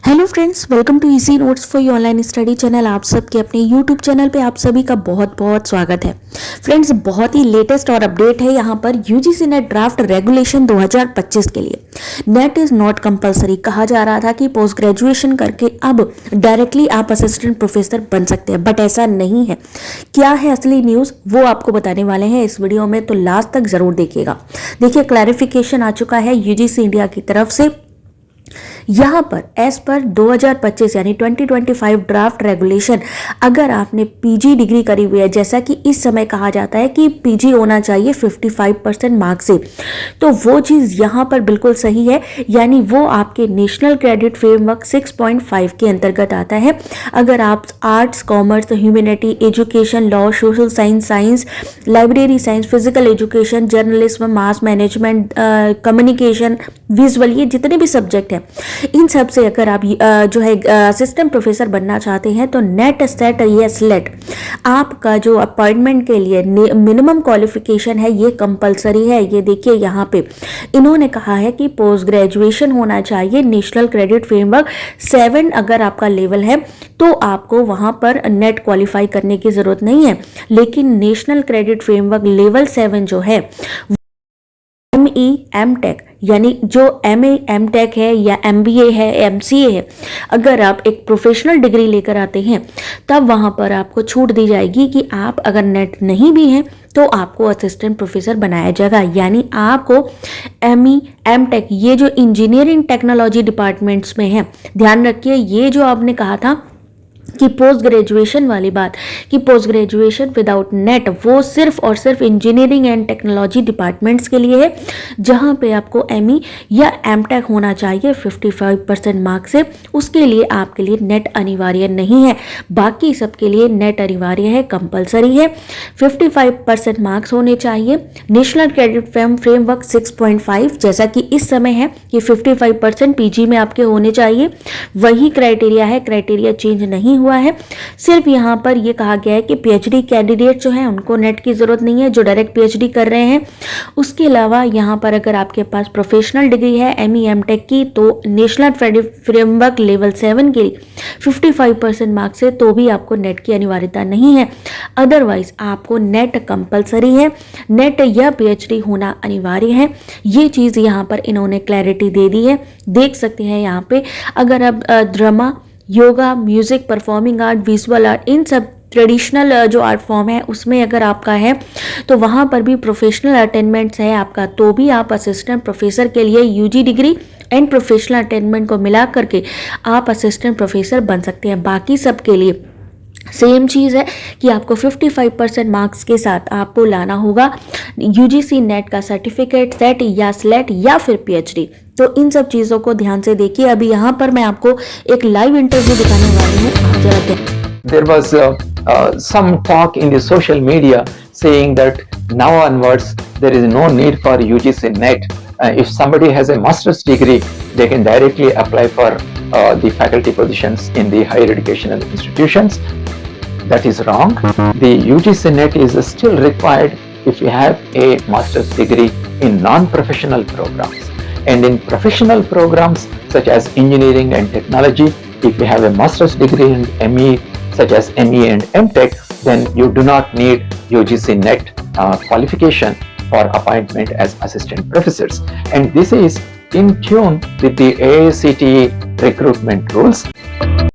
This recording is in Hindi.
Hello friends, welcome to easy notes for your online study channel. आप सबके अपने यूट्यूब चैनल पे आप सभी का बहुत बहुत स्वागत है। फ्रेंड्स, बहुत ही लेटेस्ट और अपडेट है यहाँ पर यूजीसी नेट ड्राफ्ट रेगुलेशन 2025 के लिए। Net is not compulsory. कहा जा रहा था कि पोस्ट ग्रेजुएशन करके अब डायरेक्टली आप असिस्टेंट प्रोफेसर बन सकते हैं, बट ऐसा नहीं है। क्या है असली न्यूज़, वो आपको बताने वाले हैं इस वीडियो में, तो लास्ट तक जरूर देखिएगा। देखिए, क्लैरिफिकेशन आ चुका है यूजीसी इंडिया की तरफ से। यहाँ पर एज पर 2025 यानी 2025 ड्राफ्ट रेगुलेशन, अगर आपने पीजी डिग्री करी हुई है, जैसा कि इस समय कहा जाता है कि पीजी होना चाहिए 55% मार्क्स से, तो वो चीज़ यहाँ पर बिल्कुल सही है। यानी वो आपके नेशनल क्रेडिट फ्रेमवर्क 6.5 के अंतर्गत आता है। अगर आप arts, commerce, humanity, education, law, social science, library science, physical education, journalism, mass management, communication, visual, ये जितने भी सब्जेक्ट हैं, इन सब से अगर आप जो है असिस्टेंट प्रोफेसर बनना चाहते हैं, तो नेट सेट या स्लेट आपका जो अपॉइंटमेंट के लिए मिनिमम क्वालिफिकेशन है, ये कंपलसरी है। ये देखिए, यहाँ पे इन्होंने कहा है कि पोस्ट ग्रेजुएशन होना चाहिए नेशनल क्रेडिट फ्रेमवर्क 7 अगर आपका लेवल है, तो आपको वहाँ पर नेट क्वालिफाई करने की ज़रूरत नहीं है। लेकिन नेशनल क्रेडिट फ्रेमवर्क लेवल 7 जो है, एम टेक यानी जो एम टेक है या MBA है, MCA है, अगर आप एक प्रोफेशनल डिग्री लेकर आते हैं, तब वहाँ पर आपको छूट दी जाएगी कि आप अगर नेट नहीं भी हैं तो आपको असिस्टेंट प्रोफेसर बनाया जाएगा। यानी आपको ME, M.Tech, ये जो इंजीनियरिंग टेक्नोलॉजी डिपार्टमेंट्स में है, ध्यान रखिए, ये जो आपने कहा था कि पोस्ट ग्रेजुएशन वाली बात, कि पोस्ट ग्रेजुएशन विदाउट नेट, वो सिर्फ और सिर्फ इंजीनियरिंग एंड टेक्नोलॉजी डिपार्टमेंट्स के लिए है, जहां पे आपको ME या M.Tech होना चाहिए 55% मार्क्स से। उसके लिए आपके लिए नेट अनिवार्य नहीं है, बाकी सबके लिए नेट अनिवार्य है, कंपलसरी है। 55% मार्क्स होने चाहिए। नेशनल क्रेडिट फ्रेमवर्क 6.5 जैसा कि इस समय है कि 55% PG में आपके होने चाहिए, वही क्राइटेरिया है, क्राइटेरिया चेंज नहीं हुआ है। सिर्फ यहाँ पर यह कहा गया है कि PhD कैंडिडेट जो हैं उनको नेट की जरूरत नहीं है, जो डायरेक्ट PhD कर रहे हैं। उसके अलावा यहाँ पर अगर आपके पास प्रोफेशनल डिग्री है ME, M.Tech की, तो नेशनल फ्रेमवर्क लेवल 7 के लिए 55% मार्क्स है, तो भी आपको नेट की अनिवार्यता नहीं है। अदरवाइज आपको नेट कंपलसरी है, नेट या PhD होना अनिवार्य है। ये चीज़ यहाँ पर इन्होंने क्लैरिटी दे दी है। देख सकते हैं यहाँ पे, अगर आप drama, yoga, music, performing art, visual art, इन सब ट्रेडिशनल जो आर्ट फॉर्म है उसमें अगर आपका है, तो वहाँ पर भी प्रोफेशनल अटेनमेंट्स है आपका, तो भी आप असिस्टेंट प्रोफेसर के लिए UG degree and professional attainment को मिला करके आप असिस्टेंट प्रोफेसर बन सकते हैं। बाकी सब के लिए सेम चीज़ है कि आपको 55% मार्क्स के साथ आपको लाना होगा UGC नेट का सर्टिफिकेट, सेट या स्लेट या फिर PhD। तो इन सब चीज़ों को ध्यान से देखिए। अभी यहाँ पर मैं आपको एक लाइव इंटरव्यू दिखाने वाली हूँ, आप जरा देखिए। There was some talk in the social media saying that now onwards there is no need for UGC NET. If somebody has a master's degree, they can directly apply for the faculty positions in the higher educational institutions. That is wrong. The UGC NET is still required if you have a master's degree in non-professional programs. And in professional programs such as engineering and technology, if you have a master's degree in ME such as ME and M.Tech, then you do not need UGC NET qualification for appointment as assistant professors. And this is in tune with the AICTE recruitment rules.